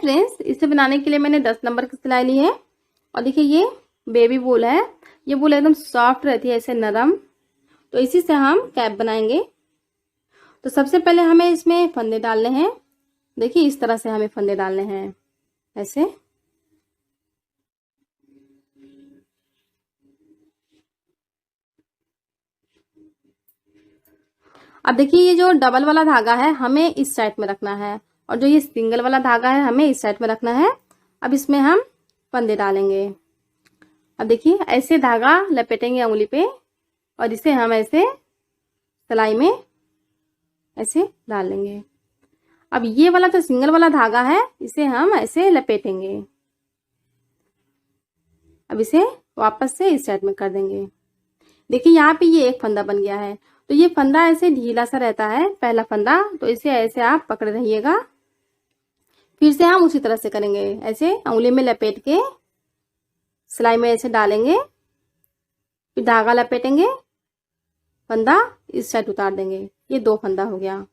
Friends, इसे बनाने के लिए मैंने 10 नंबर की सिलाई ली है। और देखिए ये बेबी वूल है। ये वूल एकदम सॉफ्ट रहती है, ऐसे नरम। तो इसी से हम कैप बनाएंगे। तो सबसे पहले हमें इसमें फंदे डालने हैं। देखिए इस तरह से हमें फंदे डालने हैं, ऐसे। अब देखिए ये जो डबल वाला धागा है हमें इस साइड में रखना है, और जो ये सिंगल वाला धागा है हमें इस साइड में रखना है। अब इसमें हम फंदे डालेंगे। अब देखिए ऐसे धागा लपेटेंगे उंगली पे, और इसे हम ऐसे सिलाई में ऐसे डाल लेंगे। अब ये वाला जो सिंगल वाला धागा है इसे हम ऐसे लपेटेंगे। अब इसे वापस से इस साइड में कर देंगे। देखिए यहाँ पे ये एक फंदा बन गया है। तो ये फंदा ऐसे ढीला सा रहता है, पहला फंदा। तो इसे ऐसे आप पकड़े रहिएगा। फिर से हम उसी तरह से करेंगे, ऐसे उंगली में लपेट के सिलाई में ऐसे डालेंगे, फिर धागा लपेटेंगे, फंदा इस साइड उतार देंगे। ये 2 फंदा हो गया।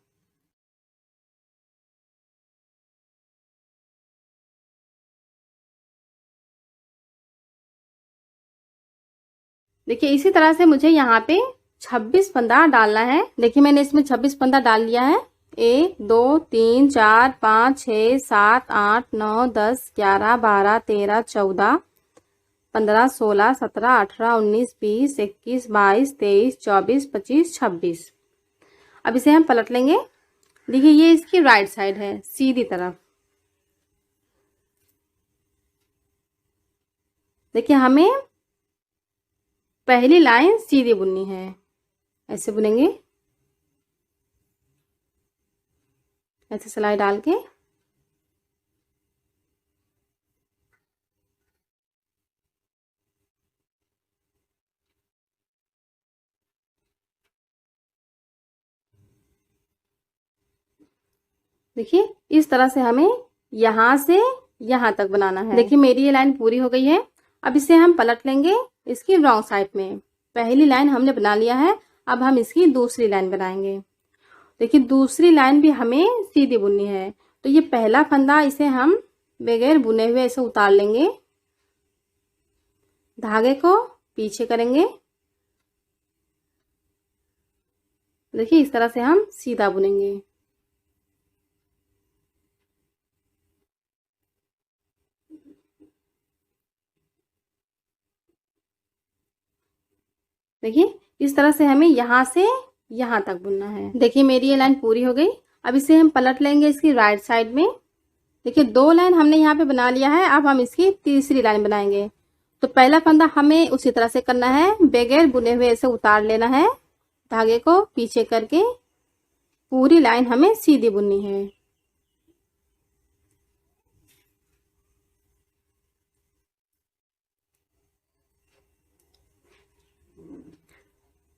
देखिए इसी तरह से मुझे यहाँ पे 26 फंदा डालना है। देखिए मैंने इसमें 26 फंदा डाल लिया है। 1 2 3 4 5 6 7 8 9 10 11 12 13 14 15 16 17 18 19 20 21 22 23 24 25 26। अब इसे हम पलट लेंगे। देखिए ये इसकी राइट साइड है, सीधी तरफ। देखिए हमें पहली लाइन सीधी बुननी है, ऐसे बुनेंगे, ऐसे सिलाई डाल के। देखिए इस तरह से हमें यहाँ से यहाँ तक बनाना है। देखिए मेरी ये लाइन पूरी हो गई है। अब इसे हम पलट लेंगे इसकी रॉन्ग साइड में। पहली लाइन हमने बना लिया है, अब हम इसकी दूसरी लाइन बनाएंगे। देखिए दूसरी लाइन भी हमें सीधी बुननी है। तो ये पहला फंदा, इसे हम बगैर बुने हुए ऐसे उतार लेंगे, धागे को पीछे करेंगे। देखिए इस तरह से हम सीधा बुनेंगे। देखिए इस तरह से हमें यहाँ से यहाँ तक बुनना है। देखिए मेरी ये लाइन पूरी हो गई। अब इसे हम पलट लेंगे इसकी राइट साइड में। देखिए 2 लाइन हमने यहाँ पे बना लिया है। अब हम इसकी तीसरी लाइन बनाएंगे। तो पहला फंदा हमें उसी तरह से करना है, बगैर बुने हुए ऐसे उतार लेना है, धागे को पीछे करके पूरी लाइन हमें सीधी बुननी है।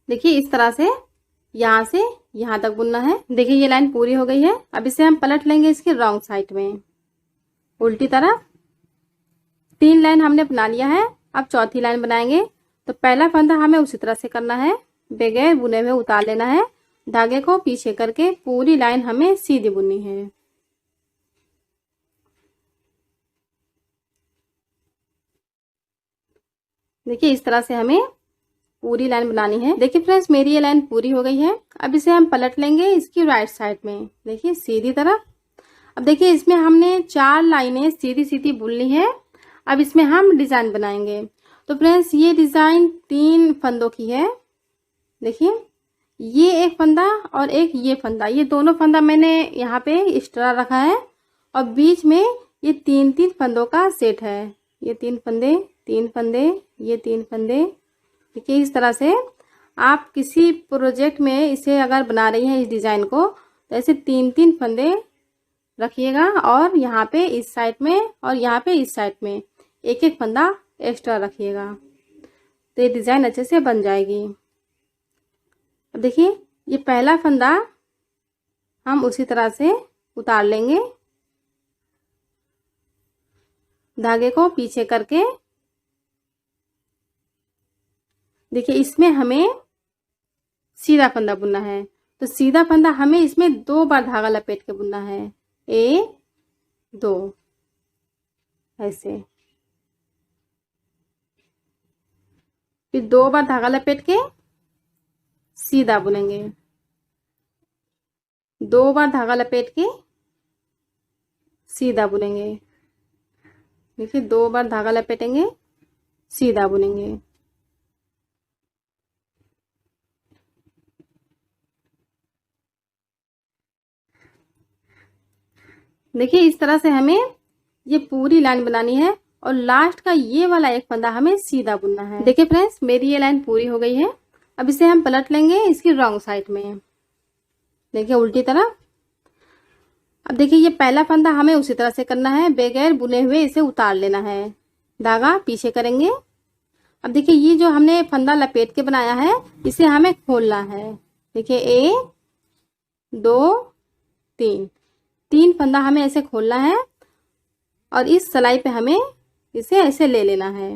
देखिए इस तरह से यहाँ से यहाँ तक बुनना है। देखिए ये लाइन पूरी हो गई है। अब इसे हम पलट लेंगे इसके रॉन्ग साइड में, उल्टी तरफ। 3 लाइन हमने बना लिया है। अब चौथी लाइन बनाएंगे। तो पहला फंदा हमें उसी तरह से करना है, बगैर बुने हुए उतार लेना है, धागे को पीछे करके पूरी लाइन हमें सीधी बुननी है। देखिए इस तरह से हमें पूरी लाइन बनानी है। देखिए फ्रेंड्स मेरी ये लाइन पूरी हो गई है। अब इसे हम पलट लेंगे इसकी राइट साइड में, देखिए सीधी तरफ। अब देखिए इसमें हमने 4 लाइनें सीधी सीधी बुननी है। अब इसमें हम डिजाइन बनाएंगे। तो फ्रेंड्स ये डिजाइन 3 फंदों की है। देखिए ये एक फंदा और एक ये फंदा, ये दोनों फंदा मैंने यहाँ पे एक्स्ट्रा रखा है, और बीच में ये 3-3 फंदों का सेट है। ये 3 फंदे, 3 फंदे, ये 3 फंदे। देखिए इस तरह से आप किसी प्रोजेक्ट में इसे अगर बना रही हैं इस डिज़ाइन को, तो ऐसे 3-3 फंदे रखिएगा, और यहाँ पे इस साइड में और यहाँ पे इस साइड में एक एक फंदा एक्स्ट्रा रखिएगा। तो ये डिज़ाइन अच्छे से बन जाएगी। अब देखिए ये पहला फंदा हम उसी तरह से उतार लेंगे, धागे को पीछे करके। देखिए इसमें हमें सीधा फंदा बुनना है। तो सीधा फंदा हमें इसमें 2 बार धागा लपेट के बुनना है, 1 2। ऐसे। फिर 2 बार धागा लपेट के सीधा बुनेंगे, 2 बार धागा लपेट के सीधा बुनेंगे। देखिए 2 बार धागा लपेटेंगे, सीधा बुनेंगे। देखिए इस तरह से हमें ये पूरी लाइन बनानी है और लास्ट का ये वाला एक फंदा हमें सीधा बुनना है। देखिए फ्रेंड्स मेरी ये लाइन पूरी हो गई है। अब इसे हम पलट लेंगे इसकी रॉन्ग साइड में। देखिए उल्टी तरफ। अब देखिए ये पहला फंदा हमें उसी तरह से करना है, बगैर बुने हुए इसे उतार लेना है। धागा पीछे करेंगे। अब देखिए ये जो हमने फंदा लपेट के बनाया है इसे हमें खोलना है। देखिए 1 2 3, 3 फंदा हमें ऐसे खोलना है और इस सिलाई पे हमें इसे ऐसे ले लेना है।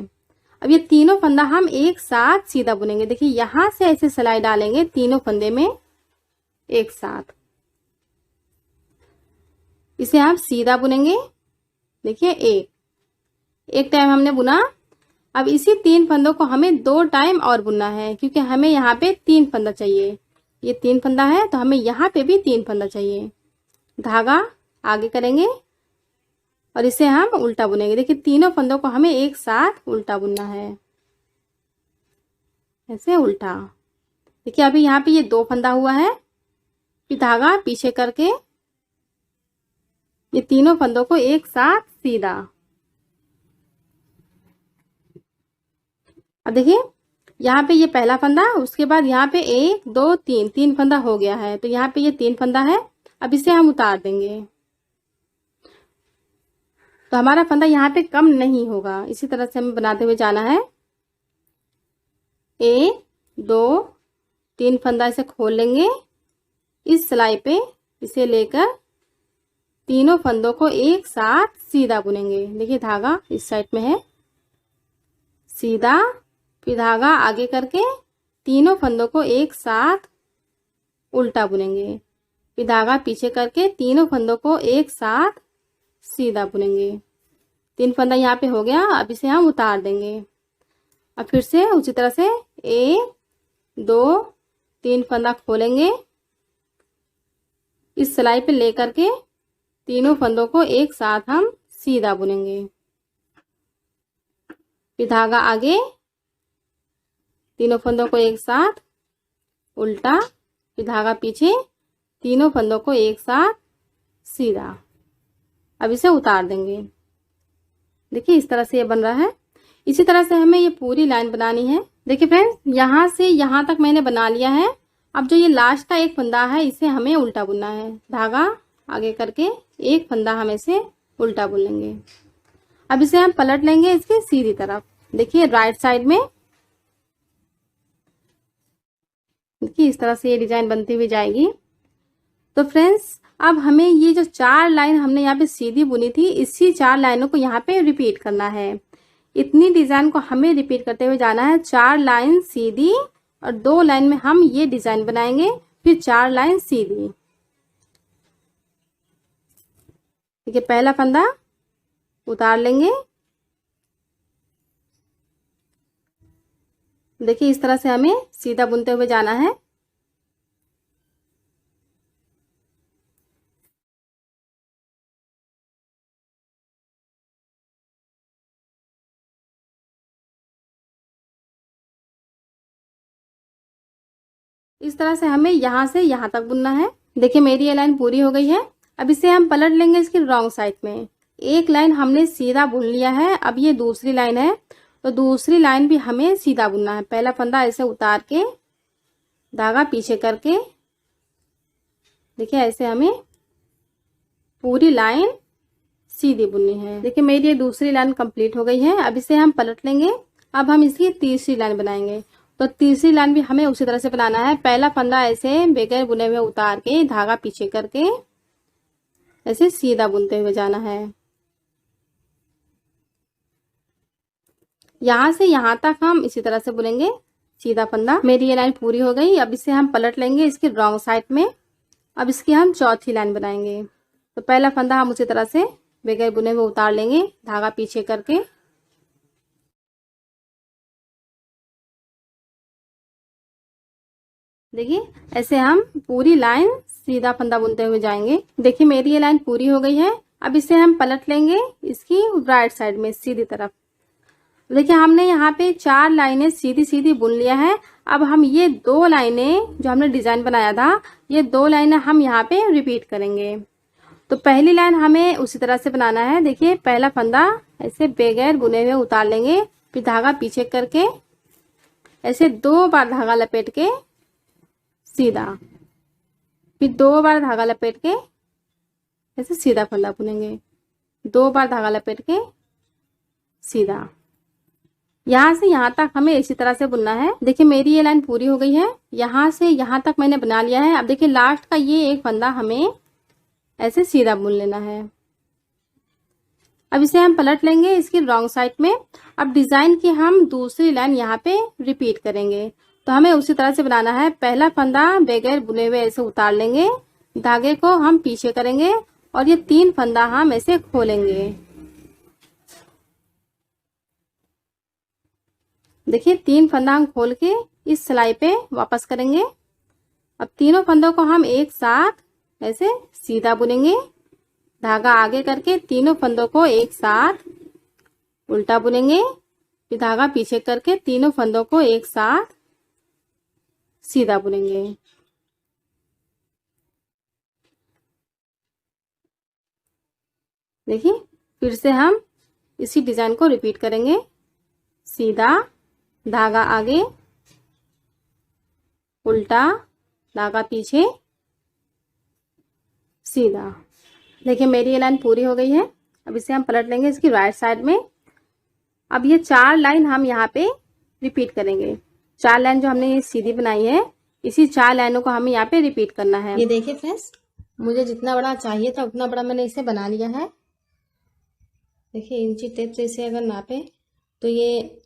अब ये तीनों फंदा हम एक साथ सीधा बुनेंगे। देखिए यहां से ऐसे सिलाई डालेंगे तीनों फंदे में एक साथ, इसे हम सीधा बुनेंगे। देखिए एक टाइम हमने बुना। अब इसी 3 फंदों को हमें 2 टाइम और बुनना है, क्योंकि हमें यहाँ पे 3 फंदा चाहिए। ये 3 फंदा है तो हमें यहाँ पे भी 3 फंदा चाहिए। धागा आगे करेंगे और इसे हम उल्टा बुनेंगे। देखिए तीनों फंदों को हमें एक साथ उल्टा बुनना है, ऐसे उल्टा। देखिए अभी यहाँ पे ये 2 फंदा हुआ है। फिर धागा पीछे करके ये तीनों फंदों को एक साथ सीधा। अब देखिए यहाँ पे ये पहला फंदा, उसके बाद यहाँ पे 1 2 3, 3 फंदा हो गया है। तो यहाँ पे ये 3 फंदा है। अब इसे हम उतार देंगे तो हमारा फंदा यहाँ पे कम नहीं होगा। इसी तरह से हमें बनाते हुए जाना है। 1 2 3 फंदा इसे खोल लेंगे, इस सिलाई पे इसे लेकर तीनों फंदों को एक साथ सीधा बुनेंगे। देखिए धागा इस साइड में है, सीधा। फिर धागा आगे करके तीनों फंदों को एक साथ उल्टा बुनेंगे। फिर धागा पीछे करके तीनों फंदों को एक साथ सीधा बुनेंगे। 3 फंदा यहाँ पे हो गया। अब इसे हम उतार देंगे। अब फिर से उसी तरह से 1 2 3 फंदा खोलेंगे, इस सिलाई पे लेकर के तीनों फंदों को एक साथ हम सीधा बुनेंगे। फिर धागा आगे तीनों फंदों को एक साथ उल्टा, फिर धागा पीछे तीनों फंदों को एक साथ सीधा। अब इसे उतार देंगे। देखिए इस तरह से ये बन रहा है। इसी तरह से हमें ये पूरी लाइन बनानी है। देखिए फ्रेंड्स यहाँ से यहाँ तक मैंने बना लिया है। अब जो ये लास्ट का एक फंदा है इसे हमें उल्टा बुनना है। धागा आगे करके एक फंदा हम इसे उल्टा बुन लेंगे। अब इसे हम पलट लेंगे इसकी सीधी तरफ। देखिए राइट साइड में। देखिए इस तरह से ये डिजाइन बनती हुई जाएगी। तो फ्रेंड्स अब हमें ये जो 4 लाइन हमने यहाँ पे सीधी बुनी थी, इसी 4 लाइनों को यहाँ पे रिपीट करना है। इतनी डिजाइन को हमें रिपीट करते हुए जाना है। 4 लाइन सीधी और 2 लाइन में हम ये डिजाइन बनाएंगे, फिर 4 लाइन सीधी। देखिए पहला फंदा उतार लेंगे। देखिए इस तरह से हमें सीधा बुनते हुए जाना है। इस तरह से हमें यहाँ से यहाँ तक बुनना है। देखिए मेरी ये लाइन पूरी हो गई है। अब इसे हम पलट लेंगे इसकी रॉन्ग साइड में। एक लाइन हमने सीधा बुन लिया है। अब ये दूसरी लाइन है तो दूसरी लाइन भी हमें सीधा बुनना है। पहला फंदा ऐसे उतार के धागा पीछे करके देखिए ऐसे हमें पूरी लाइन सीधी बुननी है। देखिए मेरी ये दूसरी लाइन कंप्लीट हो गई है। अब इसे हम पलट लेंगे। अब हम इसकी तीसरी लाइन बनाएंगे। तो तीसरी लाइन भी हमें उसी तरह से बनाना है। पहला फंदा ऐसे बगैर बुने हुए उतार के धागा पीछे करके ऐसे सीधा बुनते हुए जाना है। यहाँ से यहाँ तक हम इसी तरह से बुनेंगे सीधा फंदा। मेरी ये लाइन पूरी हो गई। अब इसे हम पलट लेंगे इसकी रॉन्ग साइड में। अब इसकी हम चौथी लाइन बनाएंगे। तो पहला फंदा हम उसी तरह से बगैर बुने हुए उतार लेंगे धागा पीछे करके। देखिए ऐसे हम पूरी लाइन सीधा फंदा बुनते हुए जाएंगे। देखिए मेरी ये लाइन पूरी हो गई है। अब इसे हम पलट लेंगे इसकी राइट साइड में सीधी तरफ। देखिए हमने यहाँ पे 4 लाइनें सीधी सीधी बुन लिया है। अब हम ये 2 लाइनें जो हमने डिजाइन बनाया था, ये 2 लाइनें हम यहाँ पे रिपीट करेंगे। तो पहली लाइन हमें उसी तरह से बनाना है। देखिए पहला फंदा ऐसे बगैर बुने हुए उतार लेंगे, फिर धागा पीछे करके ऐसे 2 बार धागा लपेट के सीधा, फिर 2 बार धागा लपेट के ऐसे सीधा फंदा बुनेंगे, 2 बार धागा लपेट के सीधा। यहाँ से यहाँ तक हमें इसी तरह से बुनना है। देखिए मेरी ये लाइन पूरी हो गई है। यहाँ से यहाँ तक मैंने बना लिया है। अब देखिए लास्ट का ये एक फंदा हमें ऐसे सीधा बुन लेना है। अब इसे हम पलट लेंगे इसकी रॉन्ग साइड में। अब डिजाइन की हम दूसरी लाइन यहाँ पे रिपीट करेंगे। तो हमें उसी तरह से बनाना है। पहला फंदा बगैर बुने हुए ऐसे उतार लेंगे, धागे को हम पीछे करेंगे और ये 3 फंदा हम ऐसे खोलेंगे। देखिए 3 फंदा हम खोल के इस सिलाई पे वापस करेंगे। अब तीनों फंदों को हम एक साथ ऐसे सीधा बुनेंगे, धागा आगे करके तीनों फंदों को एक साथ उल्टा बुनेंगे, फिर धागा पीछे करके तीनों फंदों को एक साथ सीधा बुनेंगे। देखिए फिर से हम इसी डिजाइन को रिपीट करेंगे। सीधा, धागा आगे, उल्टा, धागा पीछे, सीधा। देखिए मेरी ये लाइन पूरी हो गई है। अब इसे हम पलट लेंगे इसकी राइट साइड में। अब ये 4 लाइन हम यहाँ पे रिपीट करेंगे। 4 लाइन जो हमने ये सीधी बनाई है, इसी 4 लाइनों को हमें यहाँ पे रिपीट करना है। ये देखिए फ्रेंड्स, मुझे जितना बड़ा चाहिए था उतना बड़ा मैंने इसे बना लिया है। देखिए इंची टेप से इसे अगर नापे तो ये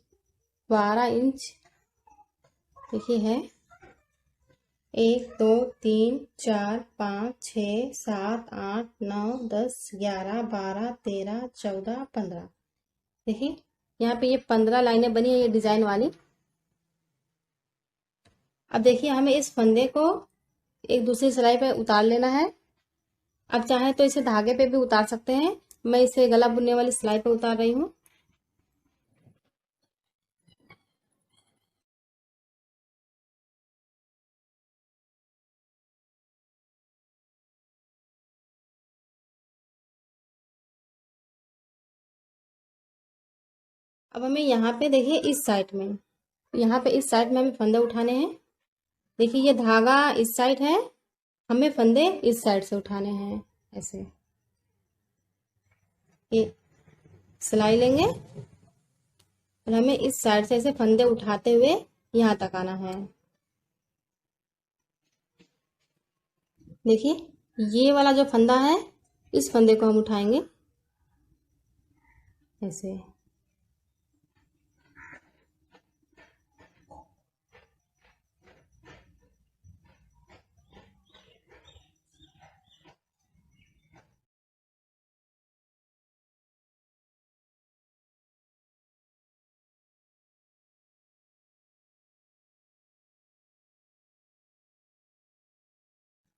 12 इंच देखिए है। 1 2 3 4 5 6 7 8 9 10 11 12 13 14 15। देखिए यहाँ पे ये 15 लाइनें बनी है ये डिजाइन वाली। अब देखिए हमें इस फंदे को एक दूसरी सिलाई पे उतार लेना है। अब चाहे तो इसे धागे पे भी उतार सकते हैं। मैं इसे गला बुनने वाली सिलाई पे उतार रही हूँ। अब हमें यहाँ पे देखिए इस साइड में, यहाँ पे इस साइड में हमें फंदे उठाने हैं। देखिए ये धागा इस साइड है, हमें फंदे इस साइड से उठाने हैं। ऐसे ये सिलाई लेंगे और हमें इस साइड से ऐसे फंदे उठाते हुए यहाँ तक आना है। देखिए ये वाला जो फंदा है, इस फंदे को हम उठाएंगे ऐसे।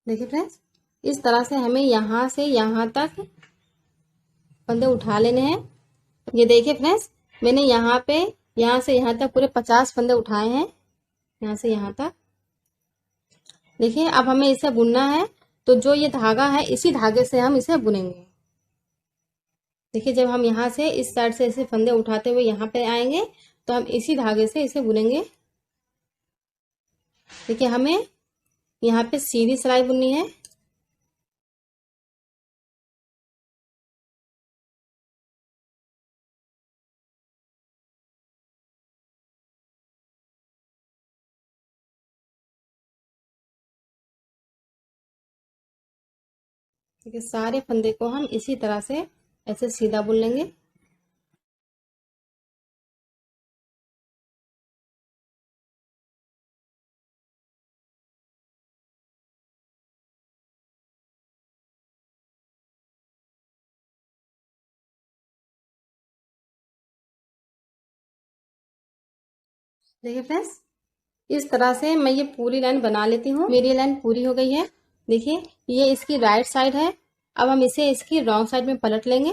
देखिए फ्रेंड्स, इस तरह से हमें यहाँ से यहाँ तक फंदे उठा लेने हैं। ये देखिए फ्रेंड्स, मैंने यहाँ से यहाँ तक पूरे 50 फंदे उठाए हैं, यहाँ से यहाँ तक। देखिए अब हमें इसे बुनना है, तो जो ये धागा है इसी धागे से हम इसे बुनेंगे। देखिए जब हम यहाँ से इस साइड से ऐसे फंदे उठाते हुए यहाँ पे आएंगे तो हम इसी धागे से इसे बुनेंगे। देखिए हमें यहाँ पे सीधी सिलाई बुननी है। देखिए सारे फंदे को हम इसी तरह से ऐसे सीधा बुन लेंगे। देखिए फ्रेंड्स, इस तरह से मैं ये पूरी लाइन बना लेती हूँ। मेरी लाइन पूरी हो गई है। देखिए, ये इसकी राइट साइड है। अब हम इसे इसकी रॉन्ग साइड में पलट लेंगे।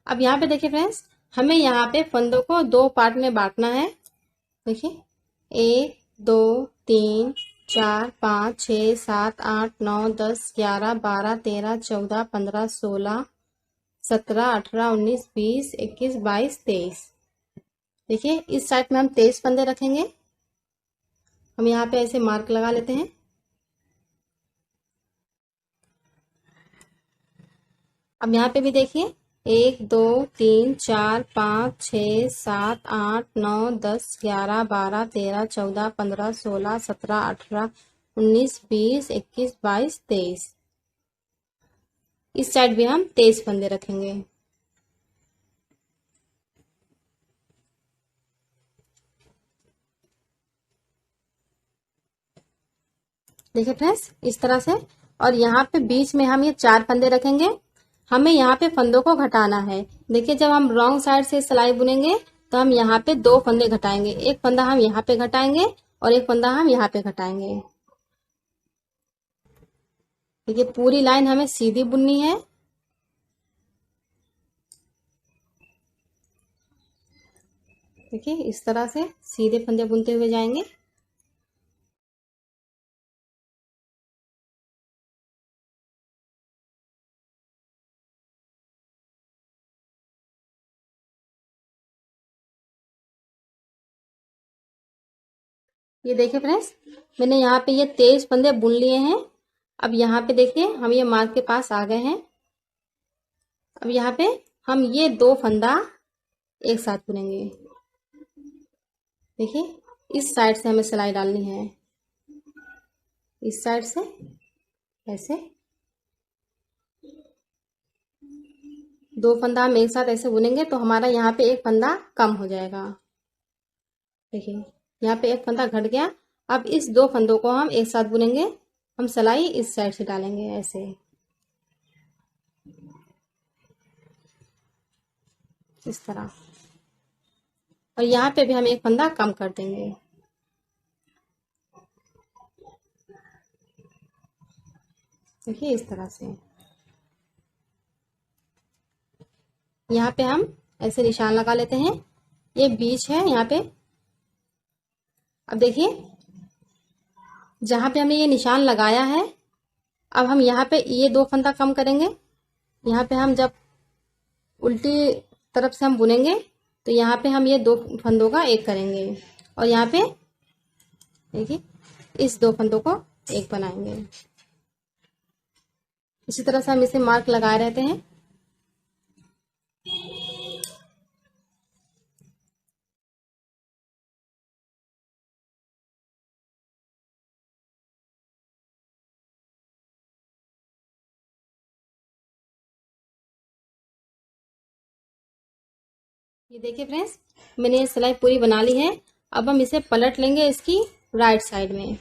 अब यहाँ पे देखिए फ्रेंड्स, हमें यहाँ पे फंदों को दो पार्ट में बांटना है। देखिए, 1 2 3 4 5 6 7 8 9 10 11 12 13 14 15 16 17 18 19 20 21 22 23। देखिए, इस साइड में हम 23 फंदे रखेंगे। हम यहाँ पे ऐसे मार्क लगा लेते हैं। अब यहाँ पे भी देखिए, 1 2 3 4 5 6 7 8 9 10 11 12 13 14 15 16 17 18 19 20 21 22 23। इस साइड भी हम 23 फंदे रखेंगे। देखिए फ्रेंड्स, इस तरह से। और यहाँ पे बीच में हम ये 4 फंदे रखेंगे। हमें यहाँ पे फंदों को घटाना है। देखिए, जब हम रॉन्ग साइड से सिलाई बुनेंगे तो हम यहाँ पे 2 फंदे घटाएंगे। एक फंदा हम यहाँ पे घटाएंगे और एक फंदा हम यहाँ पे घटाएंगे। देखिए, पूरी लाइन हमें सीधी बुननी है। देखिए, इस तरह से सीधे फंदे बुनते हुए जाएंगे। ये देखिए फ्रेंड्स, मैंने यहाँ पे ये 23 फंदे बुन लिए हैं। अब यहाँ पे देखिए, हम ये मार्क के पास आ गए हैं। अब यहाँ पे हम ये 2 फंदा एक साथ बुनेंगे। देखिए, इस साइड से हमें सिलाई डालनी है। इस साइड से ऐसे 2 फंदा हम एक साथ ऐसे बुनेंगे तो हमारा यहाँ पे एक फंदा कम हो जाएगा। देखिए, यहाँ पे एक फंदा घट गया। अब इस 2 फंदों को हम एक साथ बुनेंगे। हम सिलाई इस साइड से डालेंगे ऐसे, इस तरह। और यहाँ पे भी हम एक फंदा कम कर देंगे। देखिए, इस तरह से। यहाँ पे हम ऐसे निशान लगा लेते हैं। ये बीच है यहाँ पे। अब देखिए, जहाँ पे हमने ये निशान लगाया है, अब हम यहाँ पे ये 2 फंदा कम करेंगे। यहाँ पे हम जब उल्टी तरफ से हम बुनेंगे तो यहाँ पे हम ये 2 फंदों का एक करेंगे और यहाँ पे देखिए, इस 2 फंदों को एक बनाएंगे। इसी तरह से हम इसे मार्क लगाए रहते हैं। ये देखिए फ्रेंड्स, मैंने ये सिलाई पूरी बना ली है। अब हम इसे पलट लेंगे इसकी राइट साइड में।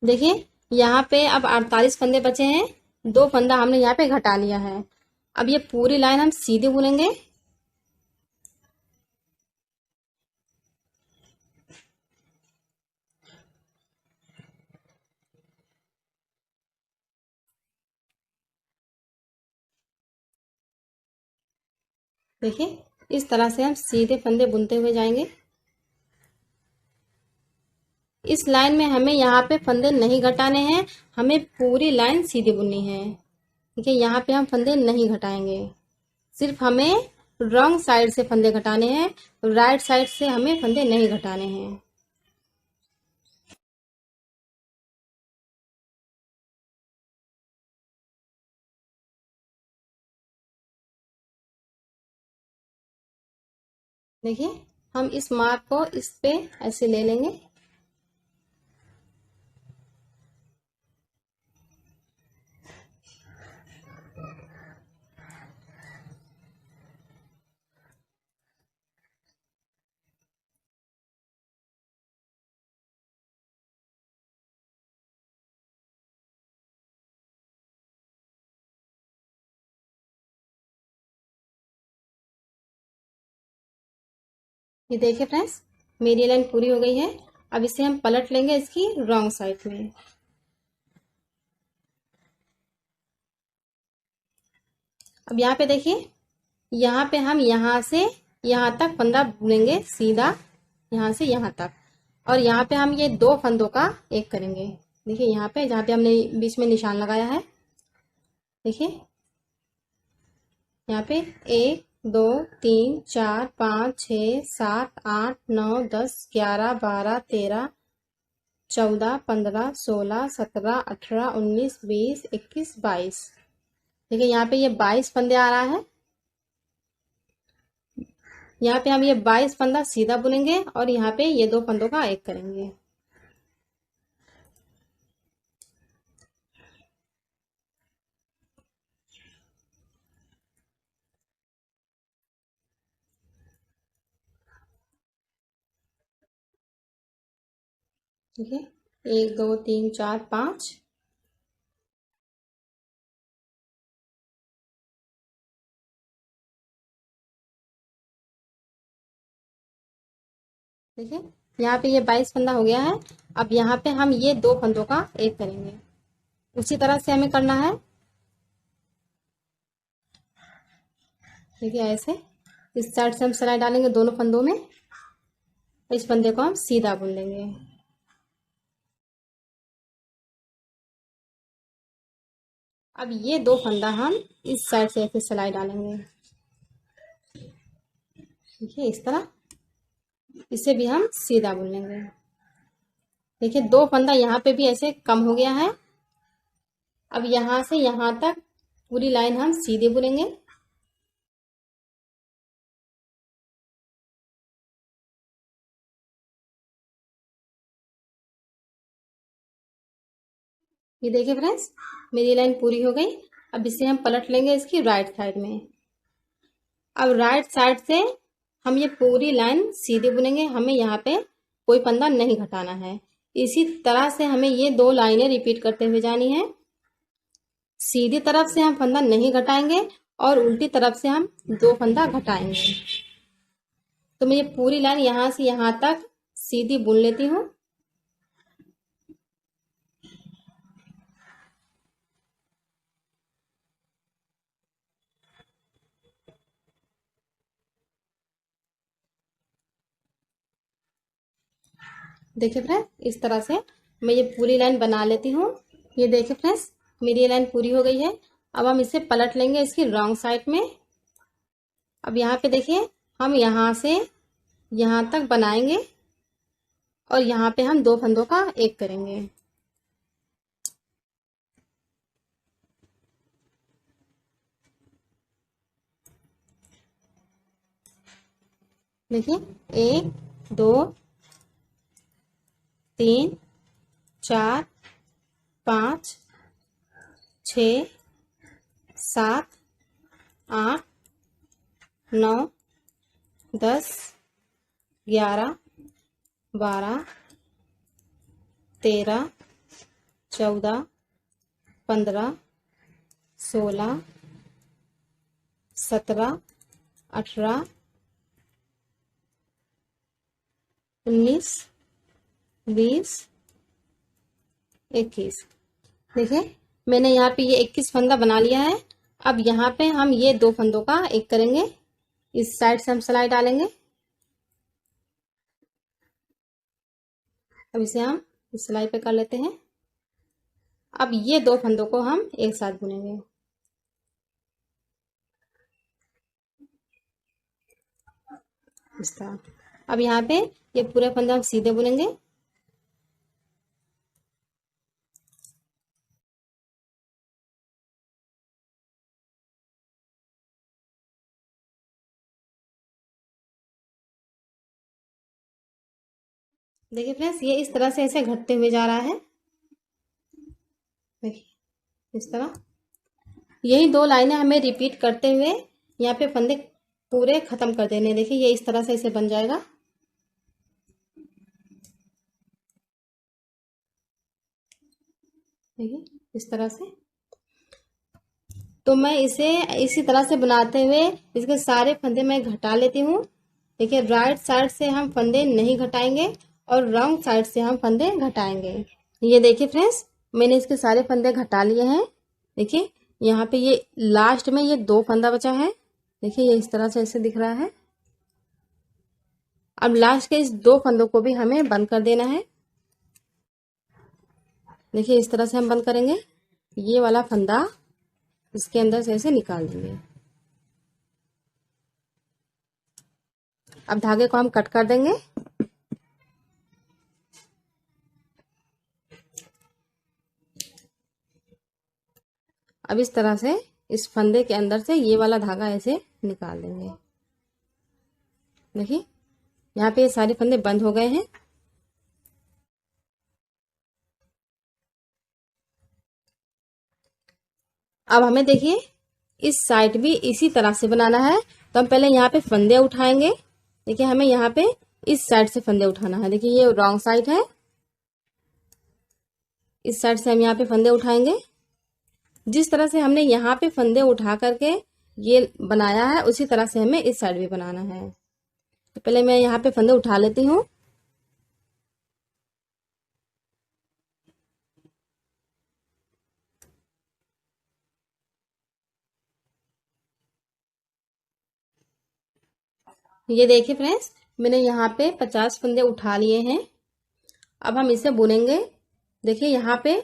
देखिए, यहाँ पे अब 48 फंदे बचे हैं। 2 फंदा हमने यहाँ पे घटा लिया है। अब ये पूरी लाइन हम सीधे बुनेंगे। देखिए, इस तरह से हम सीधे फंदे बुनते हुए जाएंगे। इस लाइन में हमें यहाँ पे फंदे नहीं घटाने हैं। हमें पूरी लाइन सीधी बुननी है। देखिए, यहाँ पे हम फंदे नहीं घटाएंगे। सिर्फ हमें रॉन्ग साइड से फंदे घटाने हैं, राइट साइड से हमें फंदे नहीं घटाने हैं। देखिए, हम इस मार्क को इस पे ऐसे ले लेंगे। ये देखिए फ्रेंड्स, मेरी लाइन पूरी हो गई है। अब इसे हम पलट लेंगे इसकी रॉन्ग साइड में। अब यहाँ पे देखिए, यहाँ पे हम यहाँ से यहाँ तक फंदा बुनेंगे सीधा, यहाँ से यहाँ तक। और यहाँ पे हम ये दो फंदों का एक करेंगे। देखिए यहाँ पे जहाँ पे हमने बीच में निशान लगाया है, देखिए यहाँ पे 1 2 3 4 5 6 7 8 9 10 11 12 13 14 15 16 17 18 19 20 21 22। देखिए यहाँ पे ये 22 फंदे आ रहा है। यहाँ पे हम ये 22 फंदा सीधा बुनेंगे और यहाँ पे ये दो फंदों का एक करेंगे। ठीक है, 1 2 3 4 5। देखिए यहाँ पे ये 22 फंदा हो गया है। अब यहाँ पे हम ये दो फंदों का एक करेंगे। उसी तरह से हमें करना है। देखिए ऐसे इस साइड से हम सिलाई डालेंगे दोनों फंदों में। इस फंदे को हम सीधा बुन लेंगे। अब ये दो फंदा हम इस साइड से ऐसे सिलाई डालेंगे। देखिए इस तरह, इसे भी हम सीधा बुन लेंगे। देखिए दो फंदा यहाँ पे भी ऐसे कम हो गया है। अब यहाँ से यहाँ तक पूरी लाइन हम सीधे बुनेंगे। ये देखिए फ्रेंड्स, मेरी लाइन पूरी हो गई। अब इसे हम पलट लेंगे इसकी राइट साइड में। अब राइट साइड से हम ये पूरी लाइन सीधी बुनेंगे। हमें यहाँ पे कोई फंदा नहीं घटाना है। इसी तरह से हमें ये दो लाइनें रिपीट करते हुए जानी है। सीधी तरफ से हम फंदा नहीं घटाएंगे और उल्टी तरफ से हम दो फंदा घटाएंगे। तो मैं ये पूरी लाइन यहाँ से यहाँ तक सीधी बुन लेती हूँ। देखिए फ्रेंड्स, इस तरह से मैं ये पूरी लाइन बना लेती हूँ। ये देखिए फ्रेंड्स, मेरी ये लाइन पूरी हो गई है। अब हम इसे पलट लेंगे इसकी रॉन्ग साइड में। अब यहाँ पे देखिए, हम यहाँ से यहाँ तक बनाएंगे और यहाँ पे हम दो फंदों का एक करेंगे। देखिए 1 2 3 4 5 6 7 8 9 10 11 12 13 14 15 16 17 18 19 20 21। देखिए मैंने यहाँ पे ये 21 फंदा बना लिया है। अब यहाँ पे हम ये दो फंदों का एक करेंगे। इस साइड से हम सिलाई डालेंगे। अब इसे हम इस सिलाई पे कर लेते हैं। अब ये दो फंदों को हम एक साथ बुनेंगे। इस तरह। अब यहाँ पे ये पूरे फंदे हम सीधे बुनेंगे। देखिए फ्रेंड्स, ये इस तरह से ऐसे घटते हुए जा रहा है। देखिए इस तरह। यही दो लाइनें हमें रिपीट करते हुए यहाँ पे फंदे पूरे खत्म कर देने। देखिए ये इस तरह से इसे बन जाएगा। देखिए इस तरह से। तो मैं इसे इसी तरह से बनाते हुए इसके सारे फंदे मैं घटा लेती हूँ। देखिए राइट साइड से हम फंदे नहीं घटाएंगे और रॉन्ग साइड से हम फंदे घटाएंगे। ये देखिए फ्रेंड्स, मैंने इसके सारे फंदे घटा लिए हैं। देखिए यहाँ पे ये लास्ट में ये 2 फंदा बचा है। देखिए ये इस तरह से ऐसे दिख रहा है। अब लास्ट के इस 2 फंदों को भी हमें बंद कर देना है। देखिए इस तरह से हम बंद करेंगे। ये वाला फंदा इसके अंदर से ऐसे निकाल देंगे। अब धागे को हम कट कर देंगे। अब इस तरह से इस फंदे के अंदर से ये वाला धागा ऐसे निकाल देंगे। देखिए यहाँ पे ये सारे फंदे बंद हो गए हैं। अब हमें देखिए इस साइड भी इसी तरह से बनाना है। तो हम पहले यहाँ पे फंदे उठाएंगे। देखिए हमें यहाँ पे इस साइड से फंदे उठाना है। देखिए ये रॉन्ग साइड है। इस साइड से हम यहाँ पे फंदे उठाएंगे। जिस तरह से हमने यहाँ पे फंदे उठा करके ये बनाया है उसी तरह से हमें इस साइड भी बनाना है। तो पहले मैं यहाँ पे फंदे उठा लेती हूँ। ये देखिए फ्रेंड्स, मैंने यहाँ पे 50 फंदे उठा लिए हैं। अब हम इसे बुनेंगे। देखिए यहाँ पे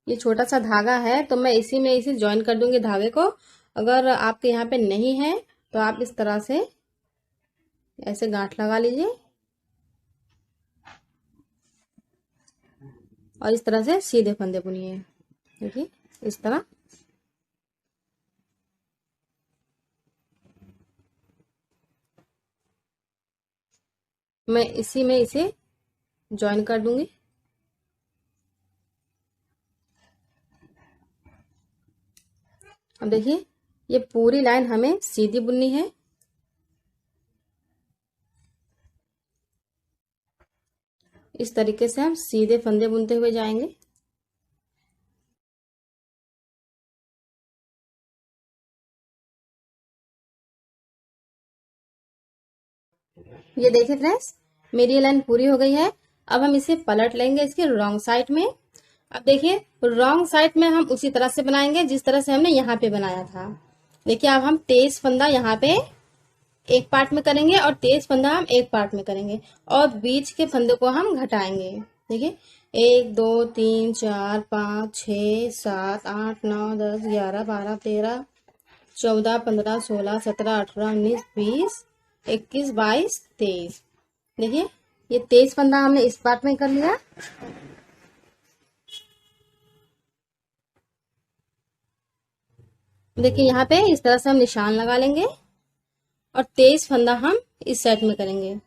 ये छोटा सा धागा है तो मैं इसी में इसे ज्वाइन कर दूंगी धागे को। अगर आपके यहाँ पे नहीं है तो आप इस तरह से ऐसे गांठ लगा लीजिए और इस तरह से सीधे फंदे बुनिए। देखिए इस तरह। मैं इसी में इसे ज्वाइन कर दूंगी। अब देखिए ये पूरी लाइन हमें सीधी बुननी है। इस तरीके से हम सीधे फंदे बुनते हुए जाएंगे। ये देखिए फ्रेंड्स, मेरी ये लाइन पूरी हो गई है। अब हम इसे पलट लेंगे इसके रॉन्ग साइड में। अब देखिए रॉन्ग साइड में हम उसी तरह से बनाएंगे जिस तरह से हमने यहाँ पे बनाया था। देखिए अब हम 23 फंदा यहाँ पे एक पार्ट में करेंगे और 23 फंदा हम एक पार्ट में करेंगे और बीच के फंदे को हम घटाएंगे। देखिए 1 2 3 4 5 6 7 8 9 10 11 12 13 14 15 16 17 18 19 20 21 22 23। देखिए ये 23 फंदा हमने इस पार्ट में कर लिया। देखिए यहाँ पे इस तरह से हम निशान लगा लेंगे और 23 फंदा हम इस साइड में करेंगे।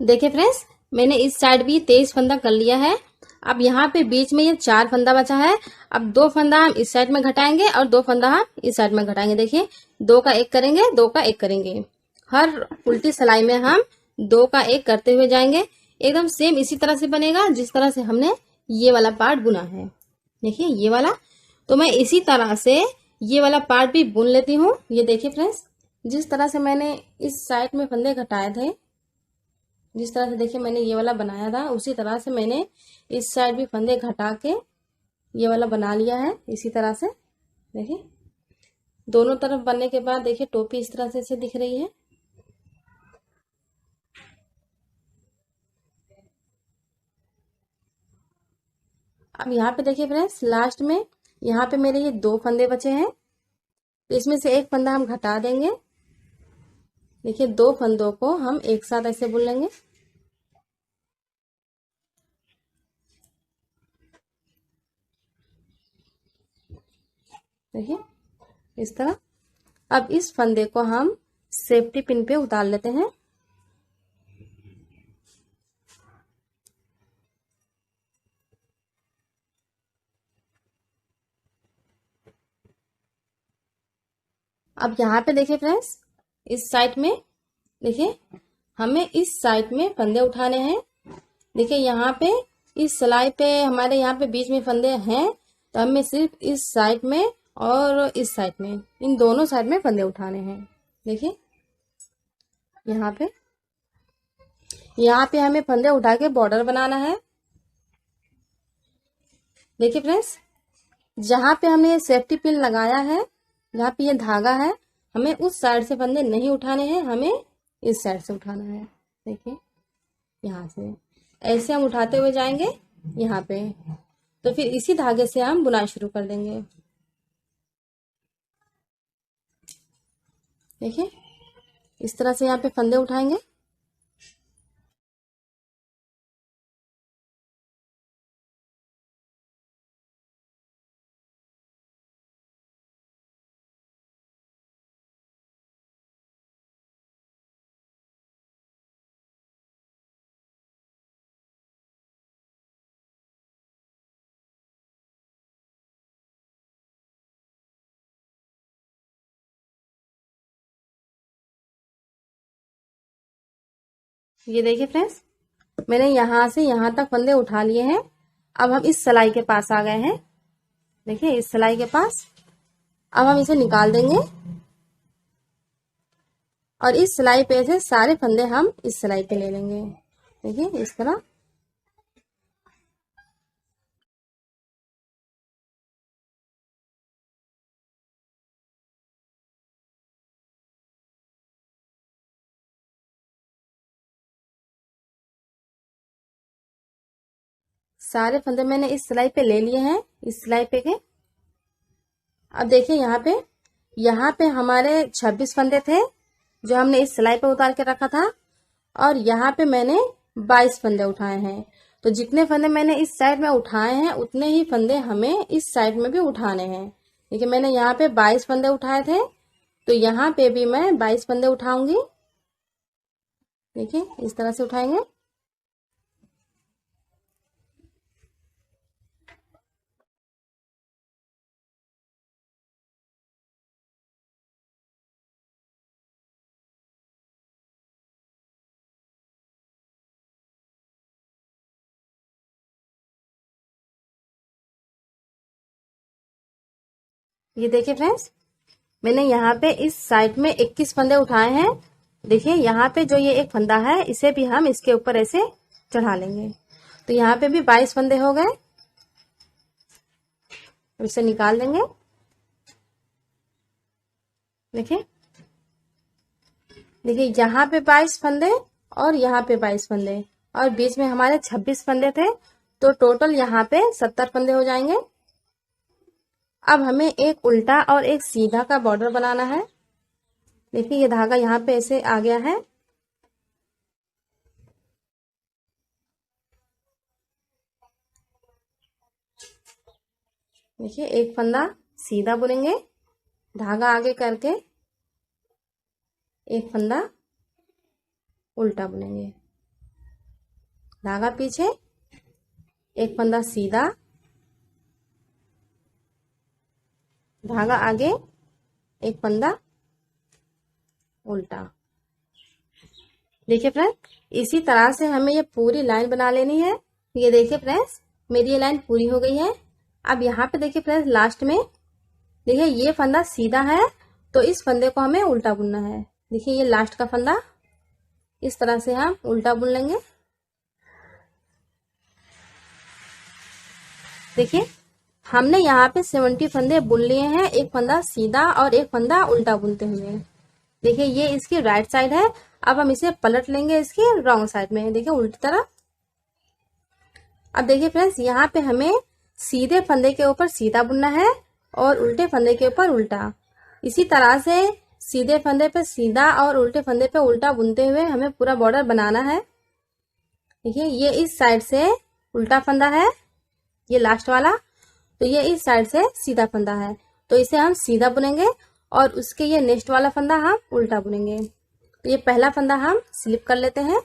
देखिए फ्रेंड्स, मैंने इस साइड भी 23 फंदा कर लिया है। अब यहाँ पे बीच में ये 4 फंदा बचा है। अब 2 फंदा हम इस साइड में घटाएंगे और 2 फंदा हम इस साइड में घटाएंगे। देखिए 2 का 1 करेंगे, 2 का 1 करेंगे। हर उल्टी सिलाई में हम 2 का 1 करते हुए जाएंगे। एकदम सेम इसी तरह से बनेगा जिस तरह से हमने ये वाला पार्ट बुना है। देखिए ये वाला, तो मैं इसी तरह से ये वाला पार्ट भी बुन लेती हूँ। ये देखिए फ्रेंड्स, जिस तरह से मैंने इस साइड में फंदे घटाए थे, जिस तरह से देखिए मैंने ये वाला बनाया था उसी तरह से मैंने इस साइड भी फंदे घटा के ये वाला बना लिया है। इसी तरह से देखिए दोनों तरफ बनने के बाद देखिए टोपी इस तरह से दिख रही है। अब यहाँ पे देखिए फ्रेंड्स, लास्ट में यहाँ पे मेरे ये 2 फंदे बचे हैं तो इसमें से एक फंदा हम घटा देंगे। देखिए 2 फंदों को हम एक साथ ऐसे बुन लेंगे। देखिए इस तरह। अब इस फंदे को हम सेफ्टी पिन पे उतार लेते हैं। अब यहाँ पे देखिए फ्रेंड्स, इस साइड में देखिए हमें इस साइड में फंदे उठाने हैं। देखिए यहाँ पे इस सिलाई पे हमारे यहाँ पे बीच में फंदे हैं, तो हमें सिर्फ इस साइड में और इस साइड में, इन दोनों साइड में फंदे उठाने हैं। देखिए यहाँ पे हमें फंदे उठा के बॉर्डर बनाना है। देखिए फ्रेंड्स, जहाँ पे हमने सेफ्टी पिन लगाया है, जहाँ पे ये धागा है, हमें उस साइड से फंदे नहीं उठाने हैं, हमें इस साइड से उठाना है। देखिए यहाँ से ऐसे हम उठाते हुए जाएंगे यहाँ पे, तो फिर इसी धागे से हम बुनाई शुरू कर देंगे। देखिए इस तरह से यहाँ पे फंदे उठाएंगे। ये देखिए फ्रेंड्स, मैंने यहाँ से यहाँ तक फंदे उठा लिए हैं। अब हम इस सिलाई के पास आ गए हैं। देखिए इस सिलाई के पास, अब हम इसे निकाल देंगे और इस सिलाई पे से सारे फंदे हम इस सिलाई पे ले लेंगे। देखिए इस तरह। सारे फंदे मैंने इस सिलाई पे ले लिए हैं, इस सिलाई पे के। अब देखिए यहाँ पे हमारे 26 फंदे थे जो हमने इस सिलाई पे उतार के रखा था, और यहाँ पे मैंने 22 फंदे उठाए हैं। तो जितने फंदे मैंने इस साइड में उठाए हैं उतने ही फंदे हमें इस साइड में भी उठाने हैं। देखिए मैंने यहाँ पे 22 फंदे उठाए थे, तो यहाँ पे भी मैं 22 फंदे उठाऊंगी। देखिए इस तरह से उठाएंगे। ये देखिए फ्रेंड्स, मैंने यहाँ पे इस साइड में 21 फंदे उठाए हैं। देखिए यहाँ पे जो ये एक फंदा है, इसे भी हम इसके ऊपर ऐसे चढ़ा लेंगे, तो यहाँ पे भी 22 फंदे हो गए। इसे निकाल देंगे। देखिए यहाँ पे 22 फंदे और यहाँ पे 22 फंदे, और बीच में हमारे 26 फंदे थे, तो टोटल यहाँ पे 70 फंदे हो जाएंगे। अब हमें एक उल्टा और एक सीधा का बॉर्डर बनाना है। देखिए ये धागा यहाँ पे ऐसे आ गया है। देखिए एक फंदा सीधा बुनेंगे, धागा आगे करके एक फंदा उल्टा बुनेंगे, धागा पीछे, एक फंदा सीधा, धागा आगे, एक फंदा उल्टा। देखिए फ्रेंड्स, इसी तरह से हमें ये पूरी लाइन बना लेनी है। ये देखिए फ्रेंड्स, मेरी ये लाइन पूरी हो गई है। अब यहाँ पे देखिए फ्रेंड्स, लास्ट में देखिए ये फंदा सीधा है, तो इस फंदे को हमें उल्टा बुनना है। देखिए ये लास्ट का फंदा, इस तरह से हम उल्टा बुन लेंगे। देखिए हमने यहाँ पे 70 फंदे बुन लिए हैं, एक फंदा सीधा और एक फंदा उल्टा बुनते हुए। देखिए ये इसकी राइट साइड है। अब हम इसे पलट लेंगे इसकी रॉन्ग साइड में, देखिए उल्टी तरफ। अब देखिए फ्रेंड्स, यहाँ पे हमें सीधे फंदे के ऊपर सीधा बुनना है और उल्टे फंदे के ऊपर उल्टा। इसी तरह से सीधे फंदे पे सीधा और उल्टे फंदे पे उल्टा बुनते हुए हमें पूरा बॉर्डर बनाना है। देखिए ये इस साइड से उल्टा फंदा है, ये लास्ट वाला, तो ये इस साइड से सीधा फंदा है, तो इसे हम सीधा बुनेंगे और उसके ये नेक्स्ट वाला फंदा हम उल्टा बुनेंगे। तो ये पहला फंदा हम स्लिप कर लेते हैं,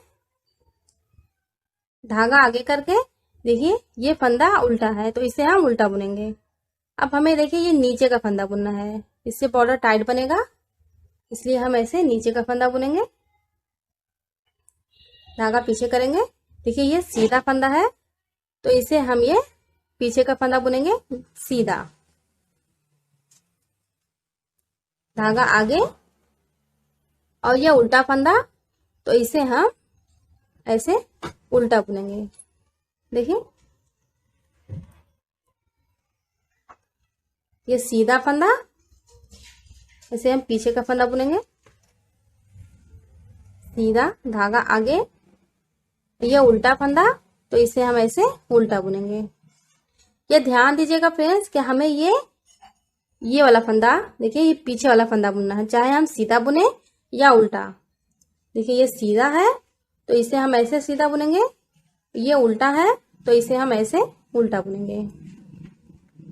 धागा आगे करके। देखिए ये फंदा उल्टा है, तो इसे हम उल्टा बुनेंगे। अब हमें देखिए ये नीचे का फंदा बुनना है, इससे बॉर्डर टाइट बनेगा। इसलिए हम ऐसे नीचे का फंदा बुनेंगे, धागा पीछे करेंगे। देखिए ये सीधा फंदा है, तो इसे हम ये पीछे का फंदा बुनेंगे सीधा, धागा आगे, और ये उल्टा फंदा, तो इसे हम ऐसे उल्टा बुनेंगे। देखिए ये सीधा फंदा, इसे हम पीछे का फंदा बुनेंगे सीधा, धागा आगे, ये उल्टा फंदा, तो इसे हम ऐसे उल्टा बुनेंगे। ये ध्यान दीजिएगा फ्रेंड्स कि हमें ये वाला फंदा, देखिए ये पीछे वाला फंदा बुनना है, चाहे हम सीधा बुने या उल्टा। देखिए ये सीधा है, तो इसे हम ऐसे सीधा बुनेंगे, ये उल्टा है, तो इसे हम ऐसे उल्टा बुनेंगे।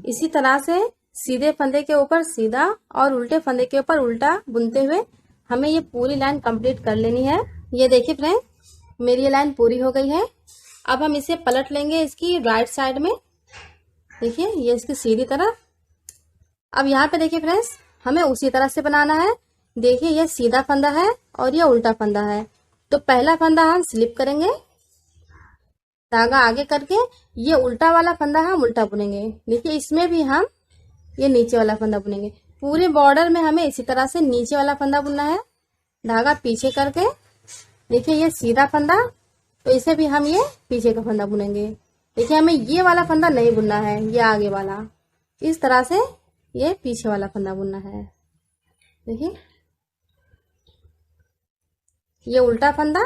इसी तरह से सीधे फंदे के ऊपर सीधा और उल्टे फंदे के ऊपर उल्टा बुनते हुए हमें ये पूरी लाइन कंप्लीट कर लेनी है। ये देखिए फ्रेंड, मेरी ये लाइन पूरी हो गई है। अब हम इसे पलट लेंगे इसकी राइट साइड में। देखिए ये इसकी सीधी तरफ। अब यहाँ पे देखिए फ्रेंड्स, हमें उसी तरह से बनाना है। देखिए ये सीधा फंदा है और ये उल्टा फंदा है, तो पहला फंदा हम स्लिप करेंगे, धागा आगे करके ये उल्टा वाला फंदा हम उल्टा बुनेंगे। देखिए इसमें भी हम ये नीचे वाला फंदा बुनेंगे। पूरे बॉर्डर में हमें इसी तरह से नीचे वाला फंदा बुनना है, धागा पीछे करके। देखिए ये सीधा फंदा, तो इसे भी हम ये पीछे का फंदा बुनेंगे। देखिए हमें ये वाला फंदा नहीं बुनना है, ये आगे वाला, इस तरह से ये पीछे वाला फंदा बुनना है। देखिए ये उल्टा फंदा,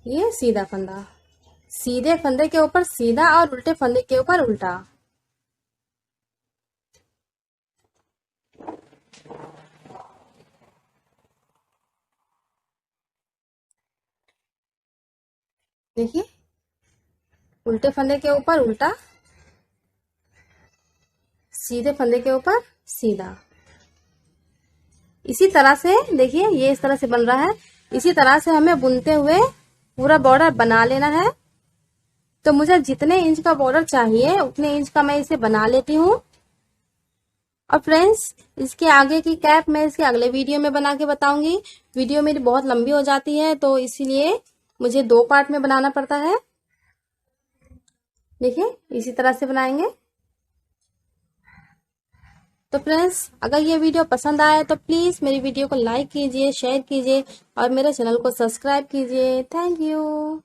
ये सीधा फंदा, सीधे फंदे के ऊपर सीधा और उल्टे फंदे के ऊपर उल्टा। देखिए उल्टे फंदे के ऊपर उल्टा, सीधे फंदे के ऊपर सीधा। इसी तरह से देखिए ये इस तरह से बन रहा है। इसी तरह से हमें बुनते हुए पूरा बॉर्डर बना लेना है। तो मुझे जितने इंच का बॉर्डर चाहिए उतने इंच का मैं इसे बना लेती हूँ। और फ्रेंड्स इसके आगे की कैप मैं इसके अगले वीडियो में बना के बताऊंगी। वीडियो मेरी बहुत लंबी हो जाती है, तो इसीलिए मुझे 2 पार्ट में बनाना पड़ता है। देखिए इसी तरह से बनाएंगे। तो फ्रेंड्स अगर ये वीडियो पसंद आए तो प्लीज मेरी वीडियो को लाइक कीजिए, शेयर कीजिए और मेरे चैनल को सब्सक्राइब कीजिए। Thank you.